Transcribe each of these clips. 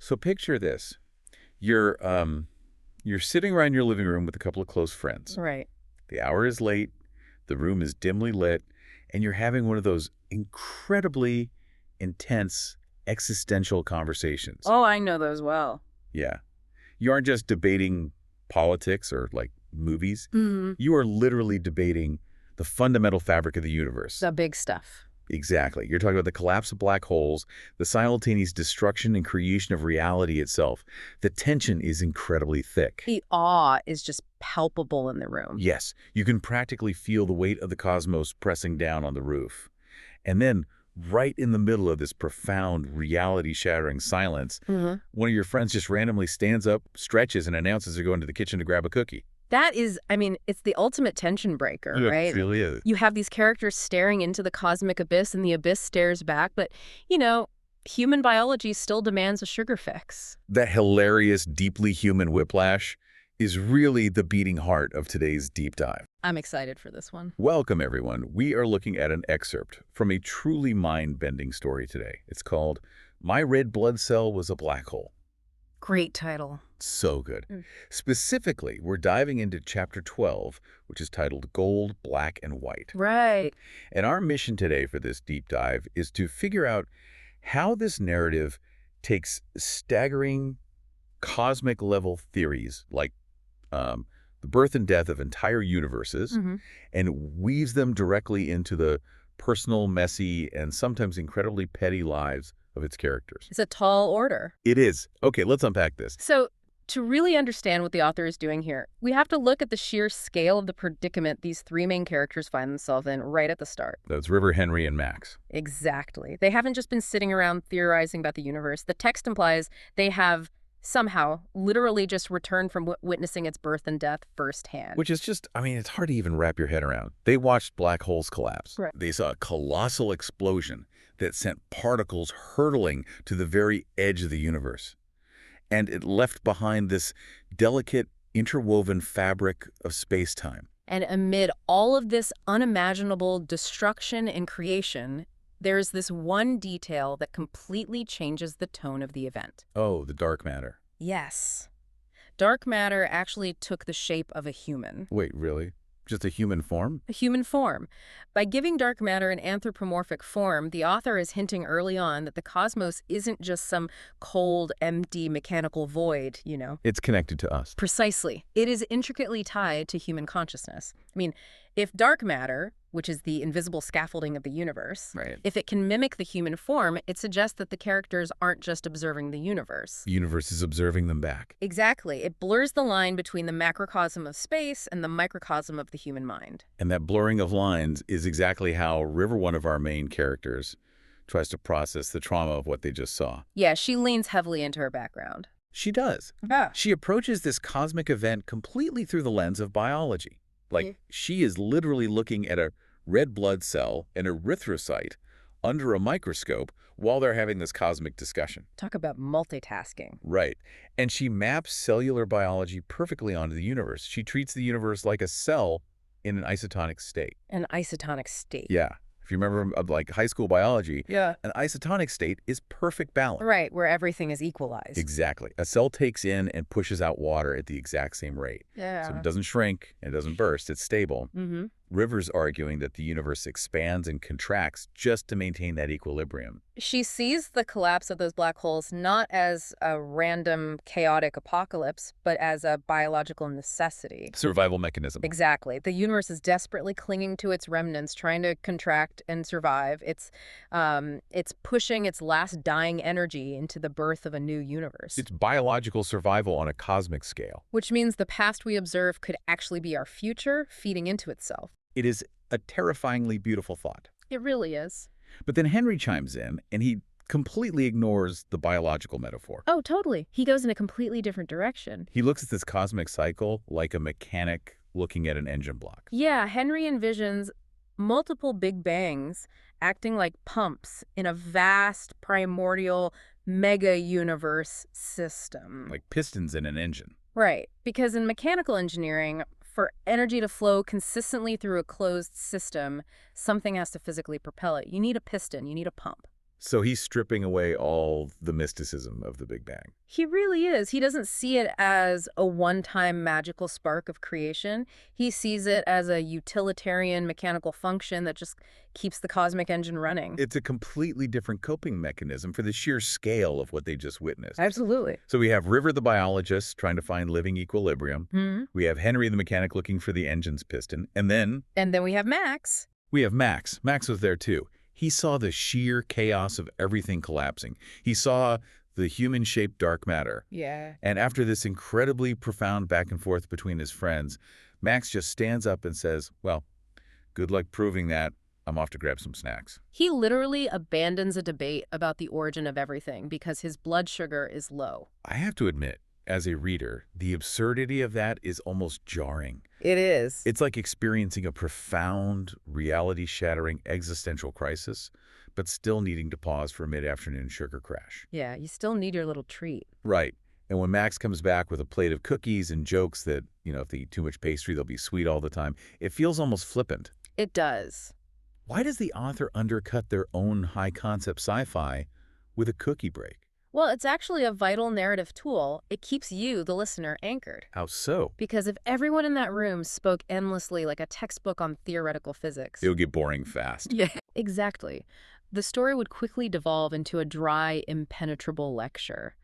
So picture this. You're you're sitting around your living room with a couple of close friends. Right. The hour is late, the room is dimly lit, and you're having one of those incredibly intense existential conversations. Oh, I know those well. Yeah. You aren't just debating politics or, like, movies. Mm-hmm. You are literally debating the fundamental fabric of the universe. The big stuff. Exactly. You're talking about the collapse of black holes, the simultaneous destruction and creation of reality itself. The tension is incredibly thick. The awe is just palpable in the room. Yes, you can practically feel the weight of the cosmos pressing down on the roof. And then, right in the middle of this profound, reality-shattering silence, one of your friends just randomly stands up, stretches, and announces they're going to the kitchen to grab a cookie. That is, I mean, it's the ultimate tension breaker, right? It really is. You have these characters staring into the cosmic abyss, and the abyss stares back. But, you know, human biology still demands a sugar fix. That hilarious, deeply human whiplash is really the beating heart of today's deep dive. I'm excited for this one. Welcome, everyone. We are looking at an excerpt from a truly mind-bending story today. It's called My Red Blood Cell Was a Black Hole. Great title. So good. Specifically, we're diving into Chapter 12, which is titled Gold, Black, and White. Right. And our mission today for this deep dive is to figure out how this narrative takes staggering cosmic-level theories like the birth and death of entire universes and weaves them directly into the personal, messy, and sometimes incredibly petty lives of its characters. It's a tall order. It is. Okay, let's unpack this. So, to really understand what the author is doing here, we have to look at the sheer scale of the predicament these three main characters find themselves in right at the start. That's River, Henry, and Max. Exactly. They haven't just been sitting around theorizing about the universe. The text implies they have somehow literally just returned from witnessing its birth and death firsthand. Which is just, I mean, it's hard to even wrap your head around. They watched black holes collapse. Right. They saw a colossal explosion that sent particles hurtling to the very edge of the universe. And it left behind this delicate, interwoven fabric of space-time. And amid all of this unimaginable destruction and creation, there's this one detail that completely changes the tone of the event. Oh, the dark matter. Yes. Dark matter actually took the shape of a human. Wait, really? Just a human form? A human form. By giving dark matter an anthropomorphic form, the author is hinting early on that the cosmos isn't just some cold, empty, mechanical void, you know. It's connected to us. Precisely. It is intricately tied to human consciousness. I mean, if dark matter, which is the invisible scaffolding of the universe, Right. if it can mimic the human form, it suggests that the characters aren't just observing the universe. The universe is observing them back. Exactly. It blurs the line between the macrocosm of space and the microcosm of the human mind. And that blurring of lines is exactly how River, one of our main characters, tries to process the trauma of what they just saw. Yeah, she leans heavily into her background. She does. Yeah. She approaches this cosmic event completely through the lens of biology. Like, she is literally looking at a red blood cell, an erythrocyte, under a microscope while they're having this cosmic discussion. Talk about multitasking. Right. And she maps cellular biology perfectly onto the universe. She treats the universe like a cell in an isotonic state. An isotonic state. Yeah. If you remember, like, high school biology, Yeah. an isotonic state is perfect balance. Right, where everything is equalized. Exactly. A cell takes in and pushes out water at the exact same rate. Yeah. So it doesn't shrink, and it doesn't burst, it's stable. Mm-hmm. River's arguing that the universe expands and contracts just to maintain that equilibrium. She sees the collapse of those black holes not as a random, chaotic apocalypse, but as a biological necessity. Survival mechanism. Exactly. The universe is desperately clinging to its remnants, trying to contract and survive. It's pushing its last dying energy into the birth of a new universe. It's biological survival on a cosmic scale. Which means the past we observe could actually be our future, feeding into itself. It is a terrifyingly beautiful thought. It really is. But then Henry chimes in, and he completely ignores the biological metaphor. Oh, totally. He goes in a completely different direction. He looks at this cosmic cycle like a mechanic looking at an engine block. Yeah, Henry envisions multiple big bangs acting like pumps in a vast, primordial, mega-universe system. Like pistons in an engine. Right, because in mechanical engineering, for energy to flow consistently through a closed system, something has to physically propel it. You need a piston, you need a pump. So he's stripping away all the mysticism of the Big Bang. He really is. He doesn't see it as a one-time magical spark of creation. He sees it as a utilitarian mechanical function that just keeps the cosmic engine running. It's a completely different coping mechanism for the sheer scale of what they just witnessed. Absolutely. So we have River the biologist trying to find living equilibrium. Hmm. We have Henry the mechanic looking for the engine's piston. And then we have Max. we have Max. Max was there too. He saw the sheer chaos of everything collapsing. He saw the human-shaped dark matter. Yeah. And after this incredibly profound back and forth between his friends, Max just stands up and says, well, good luck proving that. I'm off to grab some snacks. He literally abandons a debate about the origin of everything because his blood sugar is low. I have to admit, as a reader, the absurdity of that is almost jarring. It is. It's like experiencing a profound, reality-shattering existential crisis, but still needing to pause for a mid-afternoon sugar crash. Yeah, you still need your little treat. Right. And when Max comes back with a plate of cookies and jokes that, if they eat too much pastry, they'll be sweet all the time, it feels almost flippant. It does. Why does the author undercut their own high-concept sci-fi with a cookie break? Well, it's actually a vital narrative tool. It keeps you, the listener, anchored. How so? Because if everyone in that room spoke endlessly like a textbook on theoretical physics... It'll get boring fast. Yeah, exactly. The story would quickly devolve into a dry, impenetrable lecture.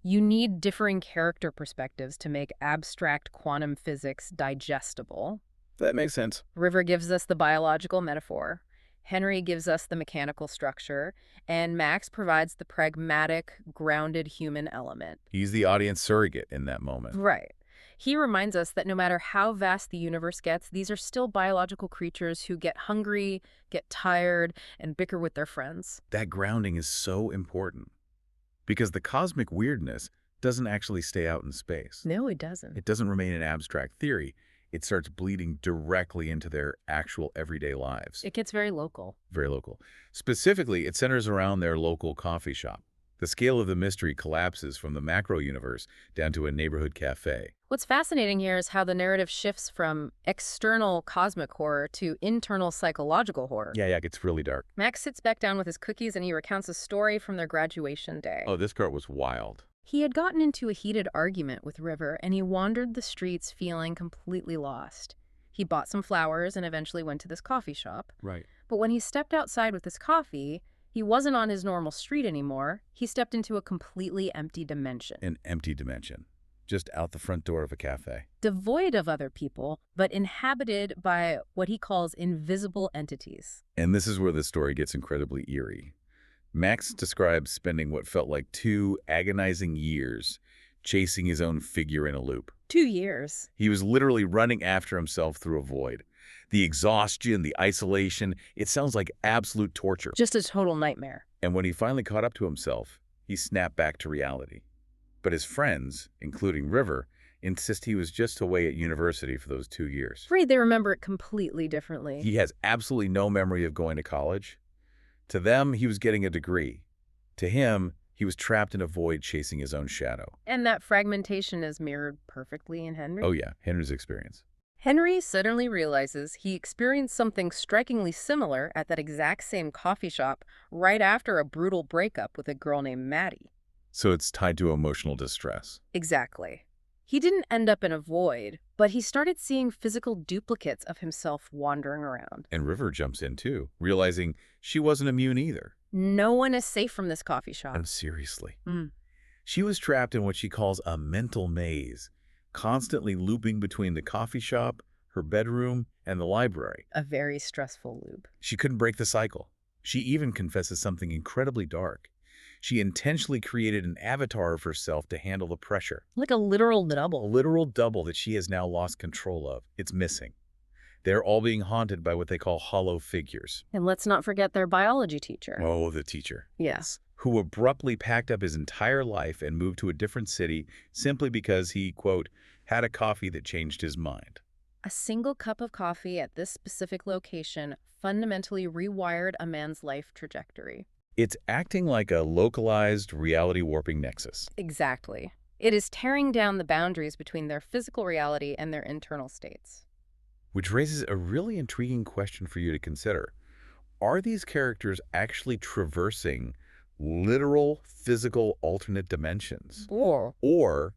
You need differing character perspectives to make abstract quantum physics digestible. That makes sense. River gives us the biological metaphor. Henry gives us the mechanical structure, and Max provides the pragmatic, grounded human element. He's the audience surrogate in that moment. Right. He reminds us that no matter how vast the universe gets, these are still biological creatures who get hungry, get tired, and bicker with their friends. That grounding is so important because the cosmic weirdness doesn't actually stay out in space. No, it doesn't. It doesn't remain an abstract theory. It starts bleeding directly into their actual everyday lives. It gets very local. Very local. Specifically, it centers around their local coffee shop. The scale of the mystery collapses from the macro universe down to a neighborhood cafe. What's fascinating here is how the narrative shifts from external cosmic horror to internal psychological horror. Yeah, it gets really dark. Max sits back down with his cookies and he recounts a story from their graduation day. Oh, this part was wild. He had gotten into a heated argument with River, and he wandered the streets feeling completely lost. He bought some flowers and eventually went to this coffee shop. Right. But when he stepped outside with his coffee, he wasn't on his normal street anymore. He stepped into a completely empty dimension. An empty dimension. Just out the front door of a cafe. Devoid of other people, but inhabited by what he calls invisible entities. And this is where the story gets incredibly eerie. Max describes spending what felt like 2 agonizing years chasing his own figure in a loop. 2 years. He was literally running after himself through a void. The exhaustion, the isolation, it sounds like absolute torture. Just a total nightmare. And when he finally caught up to himself, he snapped back to reality. But his friends, including River, insist he was just away at university for those 2 years. Afraid they remember it completely differently. He has absolutely no memory of going to college. To them, he was getting a degree. To him, he was trapped in a void chasing his own shadow. And that fragmentation is mirrored perfectly in Henry. Oh yeah, Henry's experience. Henry suddenly realizes he experienced something strikingly similar at that exact same coffee shop right after a brutal breakup with a girl named Maddie. So it's tied to emotional distress. Exactly. He didn't end up in a void, but he started seeing physical duplicates of himself wandering around. And River jumps in too, realizing she wasn't immune either. No one is safe from this coffee shop. And seriously. Mm. She was trapped in what she calls a mental maze, constantly looping between the coffee shop, her bedroom, and the library. A very stressful loop. She couldn't break the cycle. She even confesses something incredibly dark. She intentionally created an avatar of herself to handle the pressure. Like a literal A double. literal double that she has now lost control of. It's missing. They're all being haunted by what they call hollow figures. And let's not forget their biology teacher. Oh, the teacher. Yes. Who abruptly packed up his entire life and moved to a different city simply because he, quote, had a coffee that changed his mind. A single cup of coffee at this specific location fundamentally rewired a man's life trajectory. It's acting like a localized reality warping nexus. Exactly. It is tearing down the boundaries between their physical reality and their internal states. Which raises a really intriguing question for you to consider. are these characters actually traversing literal physical alternate dimensions? Or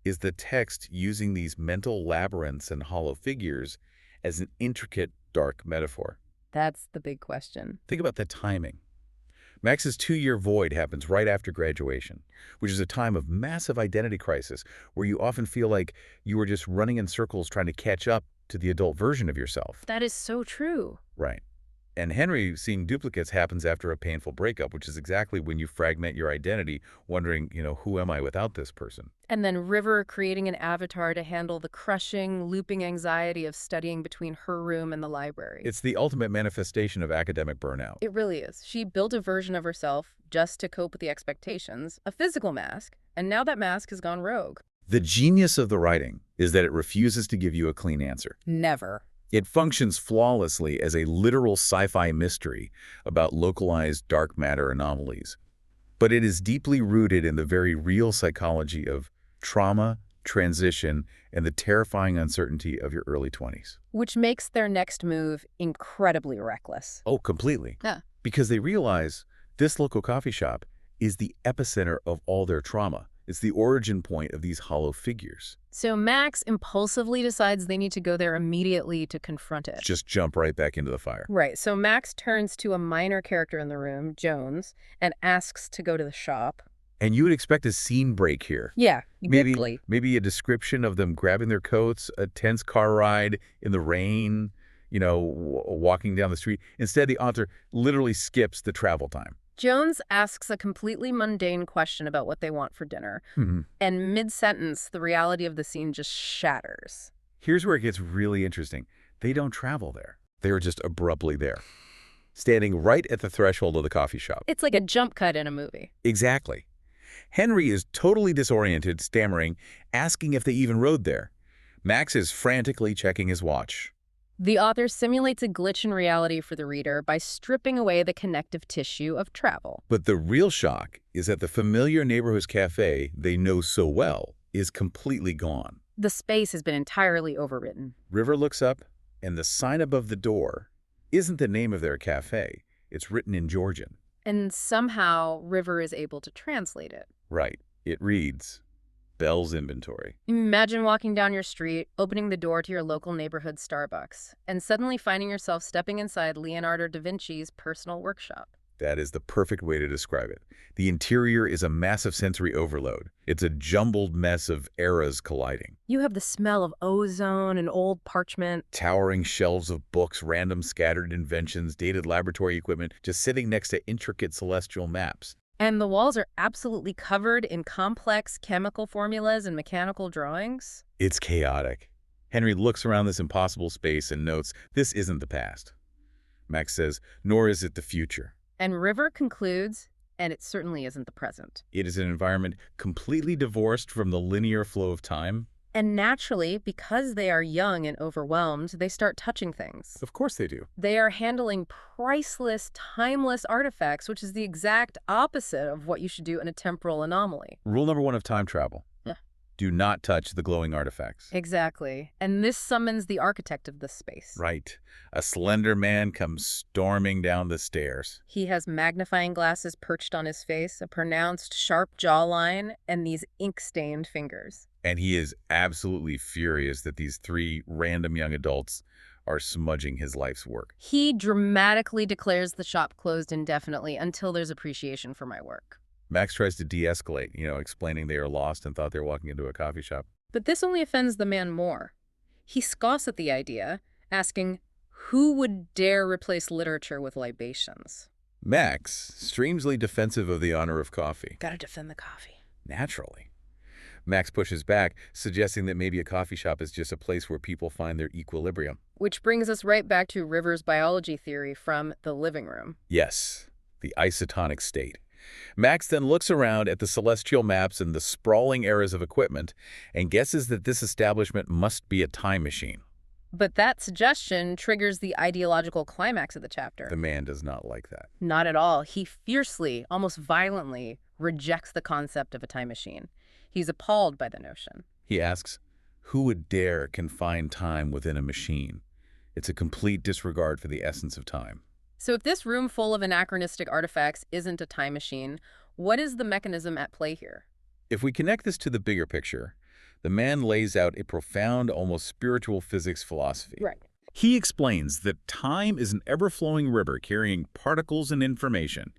is the text using these mental labyrinths and hollow figures as an intricate, dark metaphor? That's the big question. Think about the timing. Max's 2-year void happens right after graduation, which is a time of massive identity crisis where you often feel like you are just running in circles trying to catch up to the adult version of yourself. That is so true. Right. And Henry seeing duplicates happens after a painful breakup, which is exactly when you fragment your identity, wondering, who am I without this person? And then River creating an avatar to handle the crushing, looping anxiety of studying between her room and the library. It's the ultimate manifestation of academic burnout. It really is. She built a version of herself just to cope with the expectations, a physical mask, and now that mask has gone rogue. The genius of the writing is that it refuses to give you a clean answer. Never. It functions flawlessly as a literal sci-fi mystery about localized dark matter anomalies. But it is deeply rooted in the very real psychology of trauma, transition, and the terrifying uncertainty of your early 20s. Which makes their next move incredibly reckless. Oh, completely. Yeah. Because they realize this local coffee shop is the epicenter of all their trauma. It's the origin point of these hollow figures. So Max impulsively decides they need to go there immediately to confront it. Just jump right back into the fire. Right. So Max turns to a minor character in the room, Jones, and asks to go to the shop. And you would expect a scene break here. Yeah, Maybe a description of them grabbing their coats, a tense car ride in the rain, walking down the street. Instead, the author literally skips the travel time. Jones asks a completely mundane question about what they want for dinner. And mid-sentence, the reality of the scene just shatters. Here's where it gets really interesting. They don't travel there. They are just abruptly there, standing right at the threshold of the coffee shop. It's like a jump cut in a movie. Exactly. Henry is totally disoriented, stammering, asking if they even rode there. Max is frantically checking his watch. The author simulates a glitch in reality for the reader by stripping away the connective tissue of travel. But the real shock is that the familiar neighborhood cafe they know so well is completely gone. The space has been entirely overwritten. River looks up, and the sign above the door isn't the name of their cafe. It's written in Georgian. And somehow River is able to translate it. Right. It reads, Bell's Inventory. Imagine walking down your street, opening the door to your local neighborhood Starbucks, and suddenly finding yourself stepping inside Leonardo da Vinci's personal workshop. That is the perfect way to describe it. The interior is a massive sensory overload. It's a jumbled mess of eras colliding. You have the smell of ozone and old parchment. Towering shelves of books, random scattered inventions, dated laboratory equipment, just sitting next to intricate celestial maps. And the walls are absolutely covered in complex chemical formulas and mechanical drawings. It's chaotic. Henry looks around this impossible space and notes, this isn't the past. Max says, nor is it the future. And River concludes, and it certainly isn't the present. It is an environment completely divorced from the linear flow of time. And naturally, because they are young and overwhelmed, they start touching things. Of course they do. They are handling priceless, timeless artifacts, which is the exact opposite of what you should do in a temporal anomaly. Rule number 1 of time travel. Yeah. Do not touch the glowing artifacts. Exactly. And this summons the architect of the space. Right. A slender man comes storming down the stairs. He has magnifying glasses perched on his face, a pronounced, sharp jawline, and these ink-stained fingers. And he is absolutely furious that these 3 random young adults are smudging his life's work. He dramatically declares the shop closed indefinitely until there's appreciation for my work. Max tries to de-escalate, explaining they are lost and thought they were walking into a coffee shop. But this only offends the man more. He scoffs at the idea, asking, who would dare replace literature with libations? Max, strangely defensive of the honor of coffee. Gotta defend the coffee. Naturally. Max pushes back, suggesting that maybe a coffee shop is just a place where people find their equilibrium. Which brings us right back to River's biology theory from The Living Room. Yes, the isotonic state. Max then looks around at the celestial maps and the sprawling eras of equipment and guesses that this establishment must be a time machine. But that suggestion triggers the ideological climax of the chapter. The man does not like that. Not at all. He fiercely, almost violently, rejects the concept of a time machine. He's appalled by the notion. He asks, who would dare confine time within a machine? It's a complete disregard for the essence of time. So if this room full of anachronistic artifacts isn't a time machine, what is the mechanism at play here? If we connect this to the bigger picture, the man lays out a profound, almost spiritual physics philosophy. Right. He explains that time is an ever-flowing river carrying particles and information.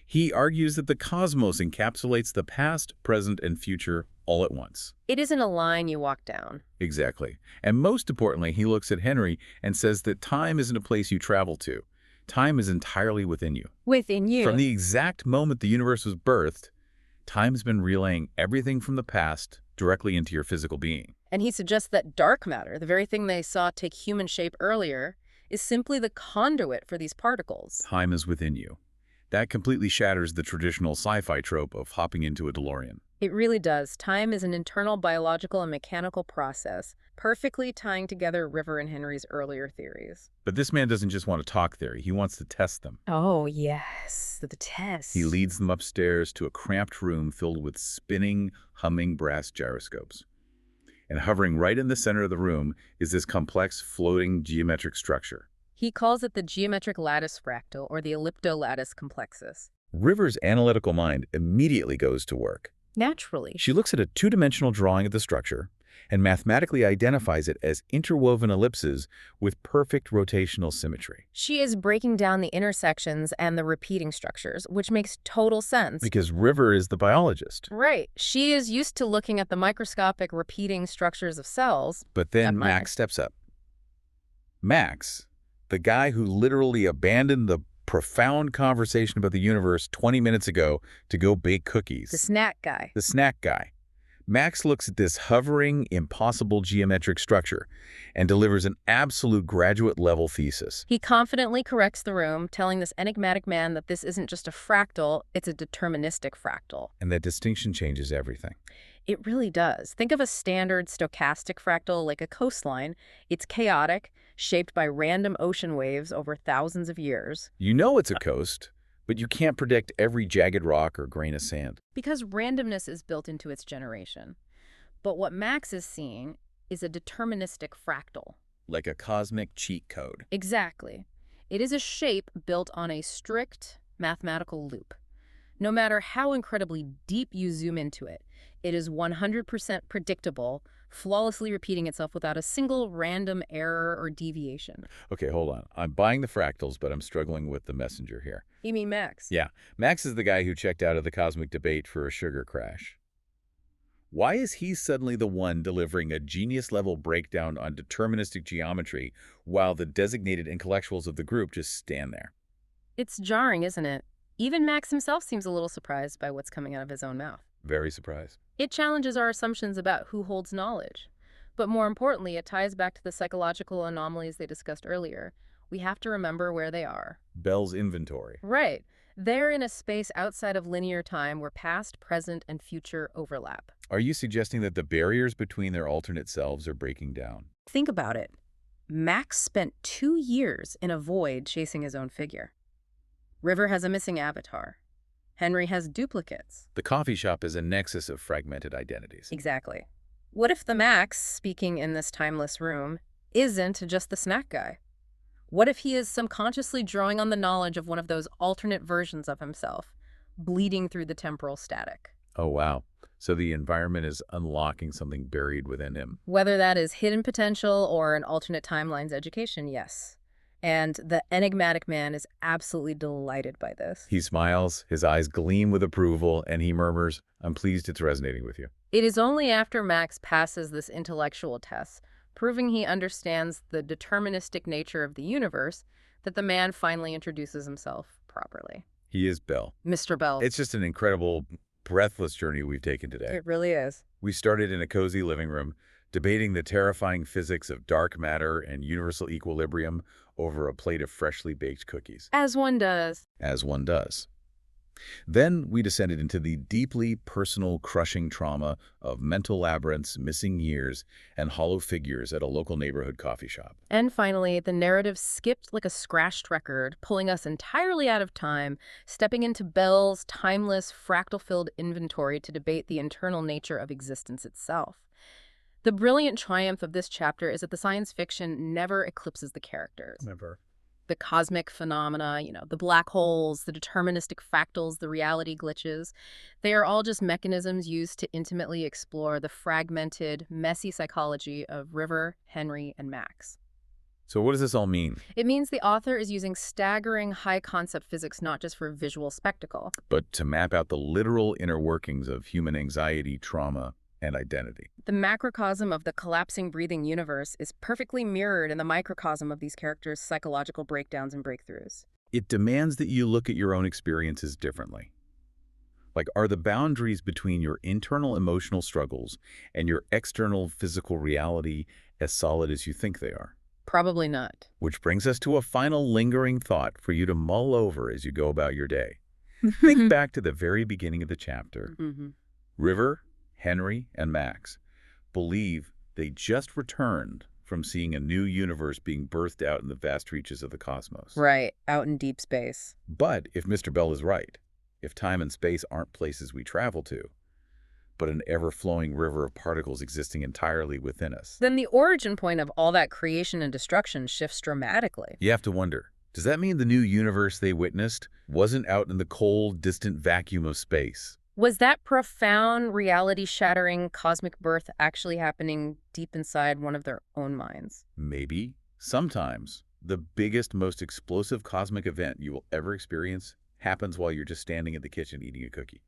He argues that the cosmos encapsulates the past, present, and future all at once. It isn't a line you walk down. Exactly. And most importantly, he looks at Henry and says that time isn't a place you travel to. Time is entirely within you. Within you. From the exact moment the universe was birthed, time's been relaying everything from the past directly into your physical being. And he suggests that dark matter, the very thing they saw take human shape earlier, is simply the conduit for these particles. Time is within you. That completely shatters the traditional sci-fi trope of hopping into a DeLorean. It really does. Time is an internal biological and mechanical process, perfectly tying together River and Henry's earlier theories. But this man doesn't just want to talk theory, he wants to test them. Oh, yes, the test. He leads them upstairs to a cramped room filled with spinning, humming brass gyroscopes. And hovering right in the center of the room is this complex, floating geometric structure. He calls it the geometric lattice fractal, or the Ellipto-lattice Complexus. River's analytical mind immediately goes to work. Naturally. She looks at a two-dimensional drawing of the structure and mathematically identifies it as interwoven ellipses with perfect rotational symmetry. She is breaking down the intersections and the repeating structures, which makes total sense. Because River is the biologist. Right. She is used to looking at the microscopic repeating structures of cells. But then Not mine. Max steps up. Max, the guy who literally abandoned the profound conversation about the universe 20 minutes ago to go bake cookies. The snack guy. The snack guy. Max looks at this hovering, impossible geometric structure and delivers an absolute graduate-level thesis. He confidently corrects the room, telling this enigmatic man that this isn't just a fractal, it's a deterministic fractal. And that distinction changes everything. It really does. Think of a standard stochastic fractal like a coastline. It's chaotic, shaped by random ocean waves over thousands of years. You know it's a coast, but you can't predict every jagged rock or grain of sand. Because randomness is built into its generation. But what Max is seeing is a deterministic fractal. Like a cosmic cheat code. Exactly. It is a shape built on a strict mathematical loop. No matter how incredibly deep you zoom into it, it is 100% predictable, flawlessly repeating itself without a single random error or deviation. Okay, hold on. I'm buying the fractals, but I'm struggling with the messenger here. You mean Max? Yeah, Max is the guy who checked out of the cosmic debate for a sugar crash. Why is he suddenly the one delivering a genius-level breakdown on deterministic geometry while the designated intellectuals of the group just stand there? It's jarring, isn't it? Even Max himself seems a little surprised by what's coming out of his own mouth. Very surprised. It challenges our assumptions about who holds knowledge. But more importantly, it ties back to the psychological anomalies they discussed earlier. We have to remember where they are. Bell's inventory. Right. They're in a space outside of linear time where past, present, and future overlap. Are you suggesting that the barriers between their alternate selves are breaking down? Think about it. Max spent 2 years in a void chasing his own figure. River has a missing avatar. Henry has duplicates. The coffee shop is a nexus of fragmented identities. Exactly. What if the Max, speaking in this timeless room, isn't just the snack guy? What if he is subconsciously drawing on the knowledge of one of those alternate versions of himself, bleeding through the temporal static? Oh, wow. So the environment is unlocking something buried within him. Whether that is hidden potential or an alternate timeline's education, yes. And the enigmatic man is absolutely delighted by this. He smiles, his eyes gleam with approval, and he murmurs, "I'm pleased it's resonating with you." It is only after Max passes this intellectual test, proving he understands the deterministic nature of the universe, that the man finally introduces himself properly. He is Bell. Mr. Bell. It's just an incredible, breathless journey we've taken today. It really is. We started in a cozy living room, debating the terrifying physics of dark matter and universal equilibrium over a plate of freshly baked cookies. As one does. As one does. Then we descended into the deeply personal, crushing trauma of mental labyrinths, missing years, and hollow figures at a local neighborhood coffee shop. And finally, the narrative skipped like a scratched record, pulling us entirely out of time, stepping into Bell's timeless, fractal-filled inventory to debate the internal nature of existence itself. The brilliant triumph of this chapter is that the science fiction never eclipses the characters. Never. The cosmic phenomena, the black holes, the deterministic fractals, the reality glitches, they are all just mechanisms used to intimately explore the fragmented, messy psychology of River, Henry, and Max. So what does this all mean? It means the author is using staggering high-concept physics not just for visual spectacle. But to map out the literal inner workings of human anxiety, trauma, and identity. The macrocosm of the collapsing breathing universe is perfectly mirrored in the microcosm of these characters' psychological breakdowns and breakthroughs. It demands that you look at your own experiences differently. Like, are the boundaries between your internal emotional struggles and your external physical reality as solid as you think they are? Probably not. Which brings us to a final lingering thought for you to mull over as you go about your day. Think back to the very beginning of the chapter. River, Henry, and Max believe they just returned from seeing a new universe being birthed out in the vast reaches of the cosmos. Right, out in deep space. But if Mr. Bell is right, if time and space aren't places we travel to, but an ever-flowing river of particles existing entirely within us, Then the origin point of all that creation and destruction shifts dramatically. you have to wonder, does that mean the new universe they witnessed wasn't out in the cold, distant vacuum of space? Was that profound, reality-shattering cosmic birth actually happening deep inside one of their own minds? Maybe. Sometimes the biggest, most explosive cosmic event you will ever experience happens while you're just standing in the kitchen eating a cookie.